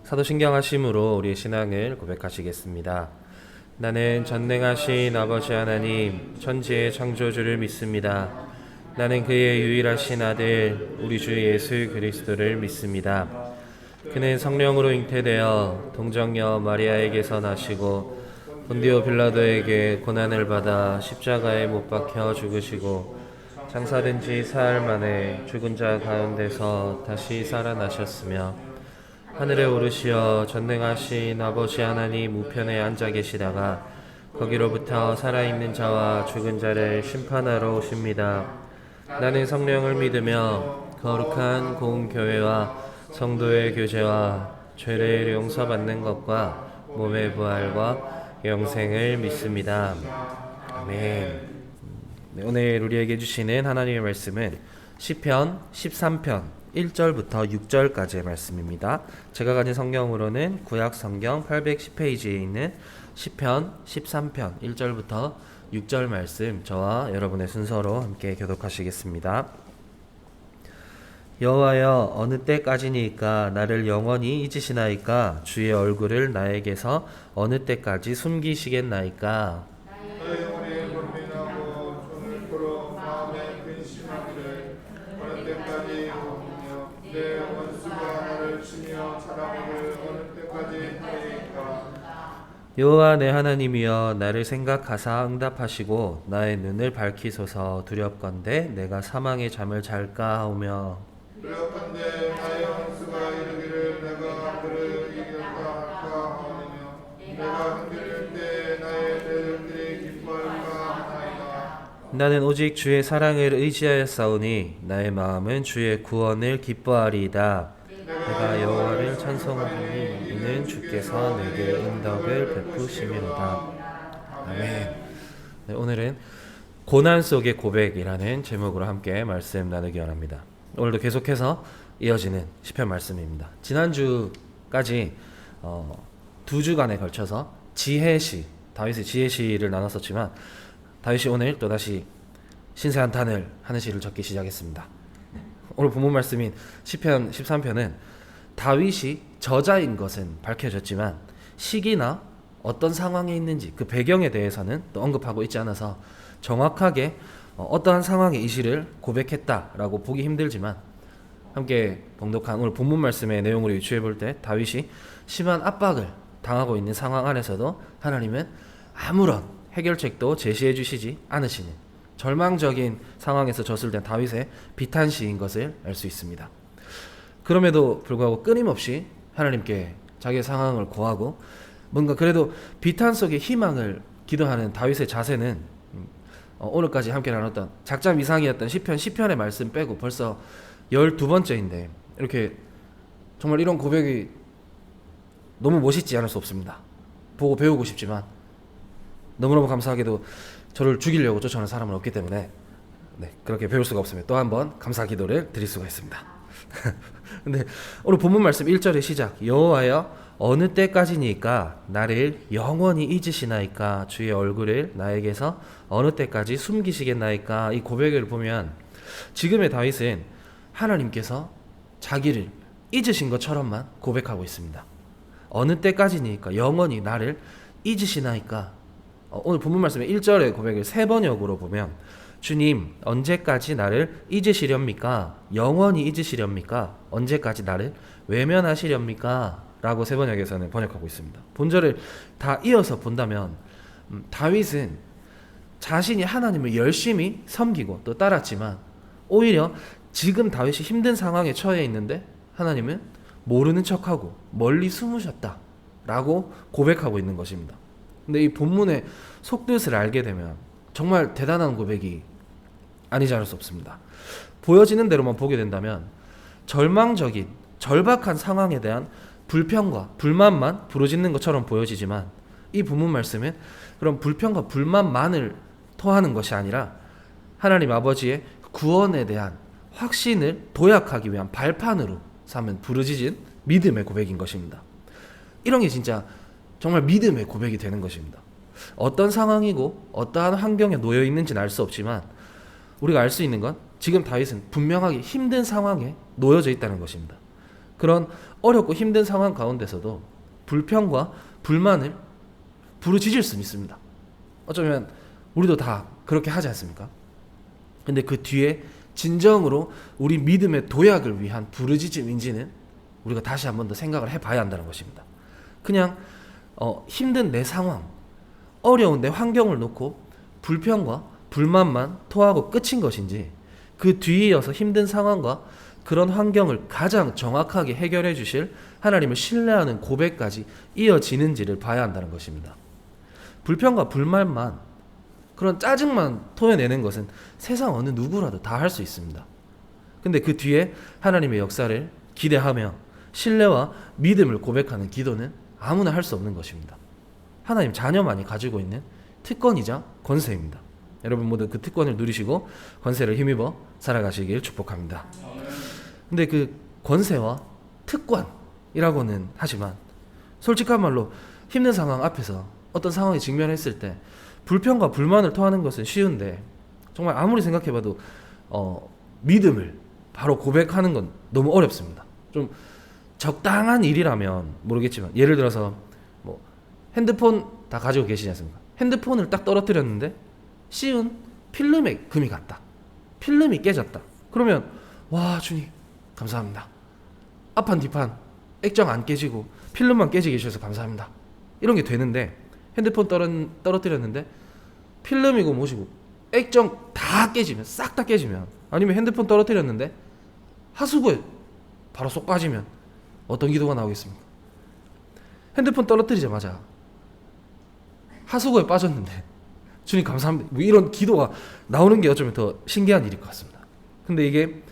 사도신경하심으로 우리의 신앙을 고백하시겠습니다. 나는 전능하신 아버지 하나님 천지의 창조주를 믿습니다. 나는 그의 유일하신 아들 우리 주 예수 그리스도를 믿습니다. 그는 성령으로 잉태되어 동정녀 마리아에게서 나시고 본디오 빌라도에게 고난을 받아 십자가에 못 박혀 죽으시고 장사된 지 사흘 만에 죽은 자 가운데서 다시 살아나셨으며 하늘에 오르시어 전능하신 아버지 하나님 우편에 앉아 계시다가 거기로부터 살아있는 자와 죽은 자를 심판하러 오십니다. 나는 성령을 믿으며 거룩한 공교회와 성도의 교제와 죄를 용서받는 것과 몸의 부활과 영생을 믿습니다. 아멘. 네, 오늘 우리에게 주시는 하나님의 말씀은 시편 13편 1절부터 6절까지의 말씀입니다. 제가 가진 성경으로는 구약 성경 810페이지에 있는 시편 13편 1절부터 6절 말씀 저와 여러분의 순서로 함께 교독하시겠습니다. 여호와여 어느 때까지니까 나를 영원히 잊으시나이까 주의 얼굴을 나에게서 어느 때까지 숨기시겠나이까. 여호와 내 하나님이여 나를 생각하사 응답하시고 나의 눈을 밝히소서. 두렵건대 내가 사망의 잠을 잘까 하오며 두렵건대 나의 원수가 이르기를 내가 그를 이겼다 할까 하오며 내가 흔들릴 때 나의 대적들이 기뻐할까 하나이다. 나는 오직 주의 사랑을 의지하였사오니 나의 마음은 주의 구원을 기뻐하리이다. 내가 여호와를 찬송하리니 이는 주께서 내게 은덕을 베푸심이로다. 아멘. 네, 오늘은 고난 속의 고백이라는 제목으로 함께 말씀 나누기 원합니다. 오늘도 계속해서 이어지는 시편 말씀입니다. 지난주까지 2주간에 걸쳐서 지혜시, 다윗의 지혜시를 나눴었지만 다윗이 오늘 또다시 신세 한탄을 하는 시를 적기 시작했습니다. 오늘 본문 말씀인 시편 13편은 다윗이 저자인 것은 밝혀졌지만 시기나 어떤 상황에 있는지 그 배경에 대해서는 또 언급하고 있지 않아서 정확하게 어떠한 상황에 이 시를 고백했다라고 보기 힘들지만 함께 봉독한 오늘 본문 말씀의 내용으로 유추해 볼 때 다윗이 심한 압박을 당하고 있는 상황 안에서도 하나님은 아무런 해결책도 제시해 주시지 않으시는 절망적인 상황에서 젖을된 다윗의 비탄시인 것을 알 수 있습니다. 그럼에도 불구하고 끊임없이 하나님께 자기의 상황을 고하고 뭔가 그래도 비탄 속에 희망을 기도하는 다윗의 자세는 오늘까지 함께 나눴던 작전 이상이었던 시편의 말씀 빼고 벌써 12번째인데 이렇게 정말 이런 고백이 너무 멋있지 않을 수 없습니다. 보고 배우고 싶지만 너무너무 감사하게도 저를 죽이려고 쫓아오는 사람은 없기 때문에 그렇게 배울 수가 없으면 또 한 번 감사 기도를 드릴 수가 있습니다. 근데 오늘 본문 말씀 1절의 시작 여호와여 어느 때까지니까 나를 영원히 잊으시나이까 주의 얼굴을 나에게서 어느 때까지 숨기시겠나이까. 이 고백을 보면 지금의 다윗은 하나님께서 자기를 잊으신 것처럼만 고백하고 있습니다. 어느 때까지니까 영원히 나를 잊으시나이까. 오늘 본문 말씀의 1절의 고백을 3번역으로 보면 주님 언제까지 나를 잊으시렵니까? 영원히 잊으시렵니까? 언제까지 나를 외면하시렵니까? 라고 3번역에서는 번역하고 있습니다. 본절을 다 이어서 본다면 다윗은 자신이 하나님을 열심히 섬기고 또 따랐지만 오히려 지금 다윗이 힘든 상황에 처해 있는데 하나님은 모르는 척하고 멀리 숨으셨다 라고 고백하고 있는 것입니다. 근데 이 본문의 속뜻을 알게 되면 정말 대단한 고백이 아니지 않을 수 없습니다. 보여지는 대로만 보게 된다면 절망적인 절박한 상황에 대한 불평과 불만만 부르짖는 것처럼 보여지지만 이 본문 말씀은 그런 불평과 불만만을 토하는 것이 아니라 하나님 아버지의 구원에 대한 확신을 도약하기 위한 발판으로 삼은 부르짖은 믿음의 고백인 것입니다. 이런 게 진짜 정말 믿음의 고백이 되는 것입니다. 어떤 상황이고 어떠한 환경에 놓여 있는지는 알 수 없지만 우리가 알 수 있는 건 지금 다윗은 분명하게 힘든 상황에 놓여져 있다는 것입니다. 그런 어렵고 힘든 상황 가운데서도 불평과 불만을 부르짖을 수는 있습니다. 어쩌면 우리도 다 그렇게 하지 않습니까? 근데 그 뒤에 진정으로 우리 믿음의 도약을 위한 부르짖음인지는 우리가 다시 한 번 더 생각을 해봐야 한다는 것입니다. 그냥 힘든 내 상황, 어려운 내 환경을 놓고 불평과 불만만 토하고 끝인 것인지, 그 뒤에 이어서 힘든 상황과 그런 환경을 가장 정확하게 해결해 주실 하나님을 신뢰하는 고백까지 이어지는지를 봐야 한다는 것입니다. 불평과 불만만, 그런 짜증만 토해내는 것은 세상 어느 누구라도 다 할 수 있습니다. 근데 그 뒤에 하나님의 역사를 기대하며 신뢰와 믿음을 고백하는 기도는 아무나 할 수 없는 것입니다. 하나님 자녀만이 가지고 있는 특권이자 권세입니다. 여러분 모두 그 특권을 누리시고 권세를 힘입어 살아가시길 축복합니다. 근데 그 권세와 특권이라고는 하지만 솔직한 말로 힘든 상황 앞에서 어떤 상황에 직면했을 때 불평과 불만을 토하는 것은 쉬운데, 정말 아무리 생각해봐도 믿음을 바로 고백하는 건 너무 어렵습니다. 좀 적당한 일이라면 모르겠지만, 예를 들어서 뭐 핸드폰 다 가지고 계시지 않습니까? 핸드폰을 딱 떨어뜨렸는데 씌운 필름에 금이 갔다, 필름이 깨졌다. 그러면 와 주님 감사합니다, 앞판 뒷판 액정 안 깨지고 필름만 깨지게 해주셔서 감사합니다, 이런 게 되는데, 핸드폰 떨어뜨렸는데 필름이고 뭐시고 액정 다 깨지면, 싹 다 깨지면, 아니면 핸드폰 떨어뜨렸는데 하수구에 바로 쏙 빠지면 어떤 기도가 나오겠습니까? 핸드폰 떨어뜨리자마자 하수구에 빠졌는데 주님 감사합니다, 뭐 이런 기도가 나오는 게 어쩌면 더 신기한 일일 것 같습니다. 근데 이게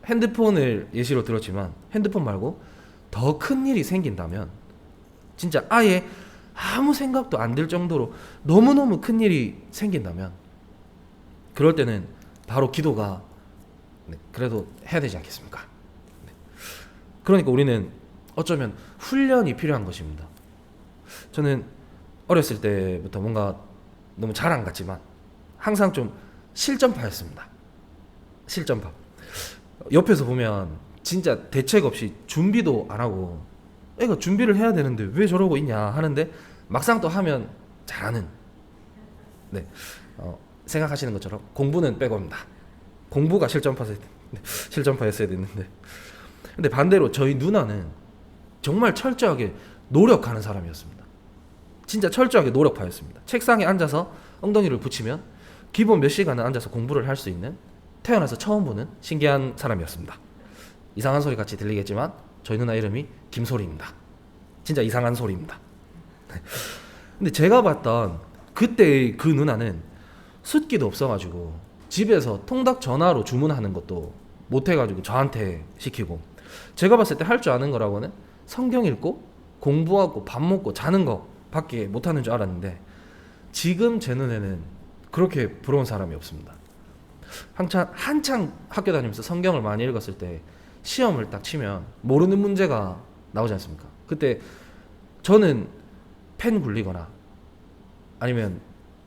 핸드폰을 예시로 들었지만 핸드폰 말고 더 큰 일이 생긴다면, 진짜 아예 아무 생각도 안 들 정도로 너무너무 큰 일이 생긴다면, 그럴 때는 바로 기도가 그래도 해야 되지 않겠습니까? 그러니까 우리는 어쩌면 훈련이 필요한 것입니다. 저는 어렸을 때부터 뭔가 너무 자랑 같지만 항상 좀 실전파였습니다. 실전파. 옆에서 보면 진짜 대책 없이 준비도 안 하고, 애가 준비를 해야 되는데 왜 저러고 있냐 하는데 막상 또 하면 잘하는, 생각하시는 것처럼 공부는 백업입니다. 공부가 실전파였어야 됐는데, 근데 반대로 저희 누나는 정말 철저하게 노력하는 사람이었습니다. 진짜 철저하게 노력파였습니다. 책상에 앉아서 엉덩이를 붙이면 기본 몇 시간은 앉아서 공부를 할 수 있는, 태어나서 처음 보는 신기한 사람이었습니다. 이상한 소리 같이 들리겠지만 저희 누나 이름이 김소리입니다. 진짜 이상한 소리입니다. 근데 제가 봤던 그때의 그 누나는 숫기도 없어가지고 집에서 통닭 전화로 주문하는 것도 못해가지고 저한테 시키고, 제가 봤을 때 할 줄 아는 거라고는 성경 읽고 공부하고 밥 먹고 자는 거 밖에 못하는 줄 알았는데, 지금 제 눈에는 그렇게 부러운 사람이 없습니다. 한창 학교 다니면서 성경을 많이 읽었을 때 시험을 딱 치면 모르는 문제가 나오지 않습니까? 그때 저는 펜 굴리거나 아니면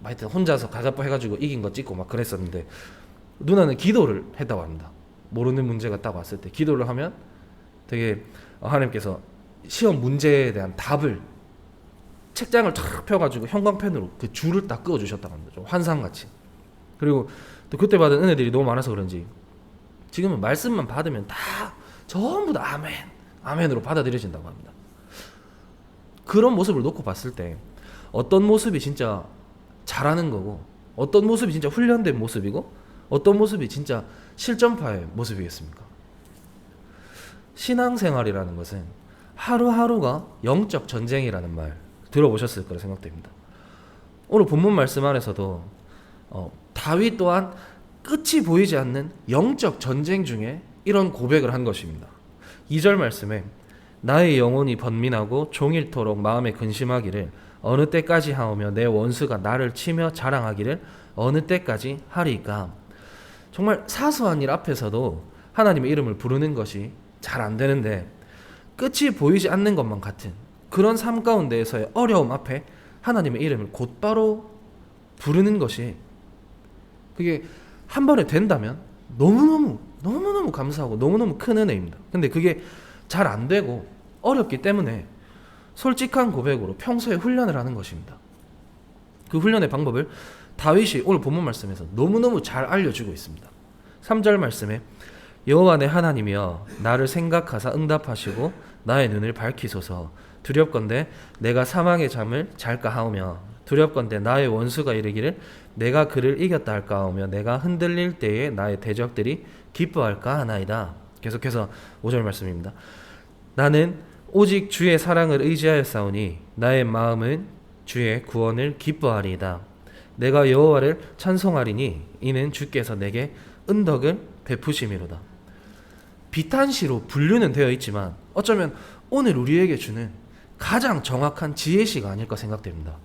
하여튼 혼자서 가가포 해가지고 이긴 거 찍고 막 그랬었는데, 누나는 기도를 했다고 합니다. 모르는 문제가 딱 왔을 때 기도를 하면 되게 하나님께서 시험 문제에 대한 답을 책장을 탁 펴가지고 형광펜으로 그 줄을 딱 그어주셨다고 합니다. 좀 환상같이. 그리고 또 그때 받은 은혜들이 너무 많아서 그런지 지금은 말씀만 받으면 다 전부 다 아멘, 아멘으로 받아들여진다고 합니다. 그런 모습을 놓고 봤을 때 어떤 모습이 진짜 잘하는 거고, 어떤 모습이 진짜 훈련된 모습이고, 어떤 모습이 진짜 실전파의 모습이겠습니까? 신앙생활이라는 것은 하루하루가 영적 전쟁이라는 말 들어보셨을 거라 생각됩니다. 오늘 본문 말씀 안에서도 다윗 또한 끝이 보이지 않는 영적 전쟁 중에 이런 고백을 한 것입니다. 2절 말씀에 나의 영혼이 번민하고 종일토록 마음에 근심하기를 어느 때까지 하오며 내 원수가 나를 치며 자랑하기를 어느 때까지 하리까. 정말 사소한 일 앞에서도 하나님의 이름을 부르는 것이 잘 안 되는데, 끝이 보이지 않는 것만 같은 그런 삶 가운데에서의 어려움 앞에 하나님의 이름을 곧바로 부르는 것이, 그게 한 번에 된다면 너무너무 감사하고 너무너무 큰 은혜입니다. 근데 그게 잘 안 되고 어렵기 때문에 솔직한 고백으로 평소에 훈련을 하는 것입니다. 그 훈련의 방법을 다윗이 오늘 본문 말씀에서 너무너무 잘 알려주고 있습니다. 3절 말씀에 여호와 내 하나님이여 나를 생각하사 응답하시고 나의 눈을 밝히소서. 두렵건대 내가 사망의 잠을 잘까 하오며 두렵건대 나의 원수가 이르기를 내가 그를 이겼다 할까 하오며 내가 흔들릴 때에 나의 대적들이 기뻐할까 하나이다. 계속해서 5절 말씀입니다. 나는 오직 주의 사랑을 의지하여 싸우니 나의 마음은 주의 구원을 기뻐하리이다. 내가 여호와를 찬송하리니 이는 주께서 내게 은덕을 베푸심이로다. 비탄시로 분류는 되어 있지만 어쩌면 오늘 우리에게 주는 가장 정확한 지혜시가 아닐까 생각됩니다.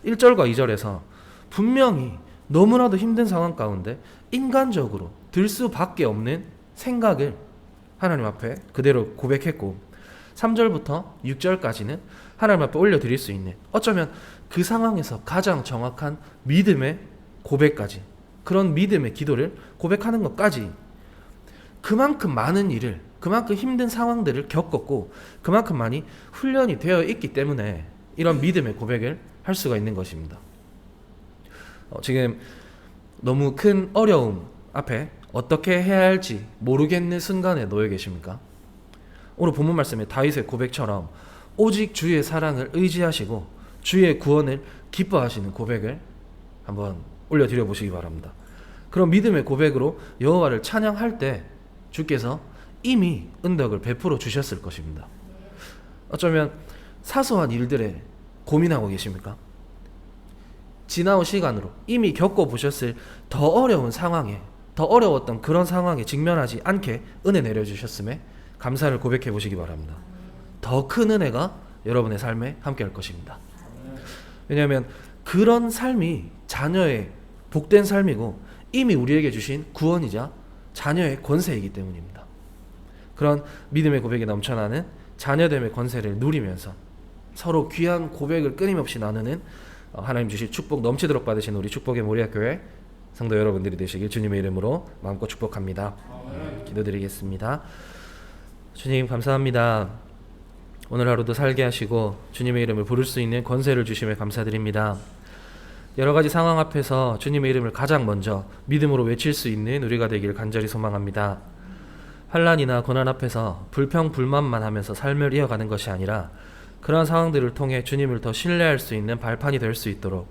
1절과 2절에서 분명히 너무나도 힘든 상황 가운데 인간적으로 들 수밖에 없는 생각을 하나님 앞에 그대로 고백했고 3절부터 6절까지는 하나님 앞에 올려드릴 수 있는 어쩌면 그 상황에서 가장 정확한 믿음의 고백까지 그런 믿음의 기도를 고백하는 것까지 그만큼 많은 일을 그만큼 힘든 상황들을 겪었고 그만큼 많이 훈련이 되어 있기 때문에 이런 믿음의 고백을 할 수가 있는 것입니다. 지금 너무 큰 어려움 앞에 어떻게 해야 할지 모르겠는 순간에 놓여 계십니까? 오늘 본문 말씀에 다윗의 고백처럼 오직 주의 사랑을 의지하시고 주의 구원을 기뻐하시는 고백을 한번 올려드려 보시기 바랍니다. 그런 믿음의 고백으로 여호와를 찬양할 때 주께서 이미 은덕을 베풀어 주셨을 것입니다. 어쩌면 사소한 일들에 고민하고 계십니까? 지나온 시간으로 이미 겪어보셨을 더 어려운 상황에 더 어려웠던 그런 상황에 직면하지 않게 은혜 내려주셨음에 감사를 고백해 보시기 바랍니다. 더 큰 은혜가 여러분의 삶에 함께 할 것입니다. 왜냐하면 그런 삶이 자녀의 복된 삶이고 이미 우리에게 주신 구원이자 자녀의 권세이기 때문입니다. 그런 믿음의 고백이 넘쳐나는 자녀됨의 권세를 누리면서 서로 귀한 고백을 끊임없이 나누는 하나님 주실 축복 넘치도록 받으신 우리 축복의 모리아교회 성도 여러분들이 되시길 주님의 이름으로 마음껏 축복합니다. 기도드리겠습니다. 주님 감사합니다. 오늘 하루도 살게 하시고 주님의 이름을 부를 수 있는 권세를 주심에 감사드립니다. 여러 가지 상황 앞에서 주님의 이름을 가장 먼저 믿음으로 외칠 수 있는 우리가 되길 간절히 소망합니다. 환난이나 고난 앞에서 불평 불만만 하면서 삶을 이어가는 것이 아니라 그러한 상황들을 통해 주님을 더 신뢰할 수 있는 발판이 될 수 있도록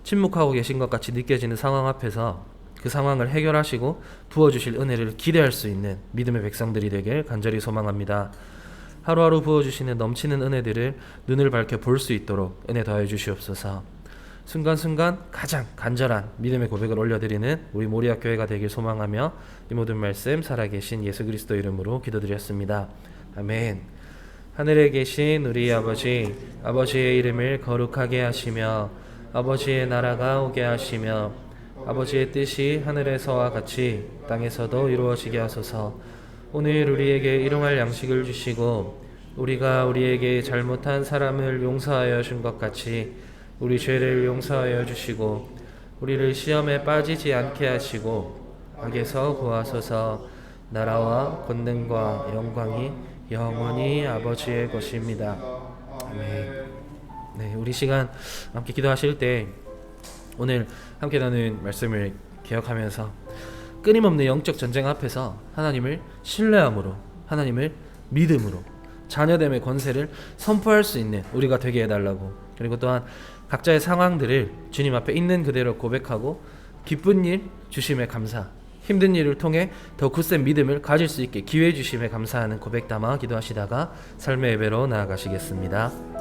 침묵하고 계신 것 같이 느껴지는 상황 앞에서 그 상황을 해결하시고 부어주실 은혜를 기대할 수 있는 믿음의 백성들이 되길 간절히 소망합니다. 하루하루 부어주시는 넘치는 은혜들을 눈을 밝혀 볼 수 있도록 은혜 더해 주시옵소서. 순간순간 가장 간절한 믿음의 고백을 올려드리는 우리 모리아교회가 되길 소망하며 이 모든 말씀 살아계신 예수 그리스도 이름으로 기도드렸습니다. 아멘. 하늘에 계신 우리 아버지, 아버지의 이름을 거룩하게 하시며 아버지의 나라가 오게 하시며 아버지의 뜻이 하늘에서와 같이 땅에서도 이루어지게 하소서. 오늘 우리에게 일용할 양식을 주시고 우리가 우리에게 잘못한 사람을 용서하여 준 것 같이 우리 죄를 용서하여 주시고 우리를 시험에 빠지지 않게 하시고 악에서 구하소서. 나라와 권능과 영광이 영원히 아버지의 것입니다. 아멘. 네, 우리 시간 함께 기도하실 때 오늘 함께 나눈 말씀을 기억하면서 끊임없는 영적 전쟁 앞에서 하나님을 신뢰함으로 하나님을 믿음으로 자녀됨의 권세를 선포할 수 있는 우리가 되게 해달라고, 그리고 또한 각자의 상황들을 주님 앞에 있는 그대로 고백하고 기쁜 일 주심에 감사, 힘든 일을 통해 더 굳센 믿음을 가질 수 있게 기회 주심에 감사하는 고백 담아 기도하시다가 삶의 예배로 나아가시겠습니다.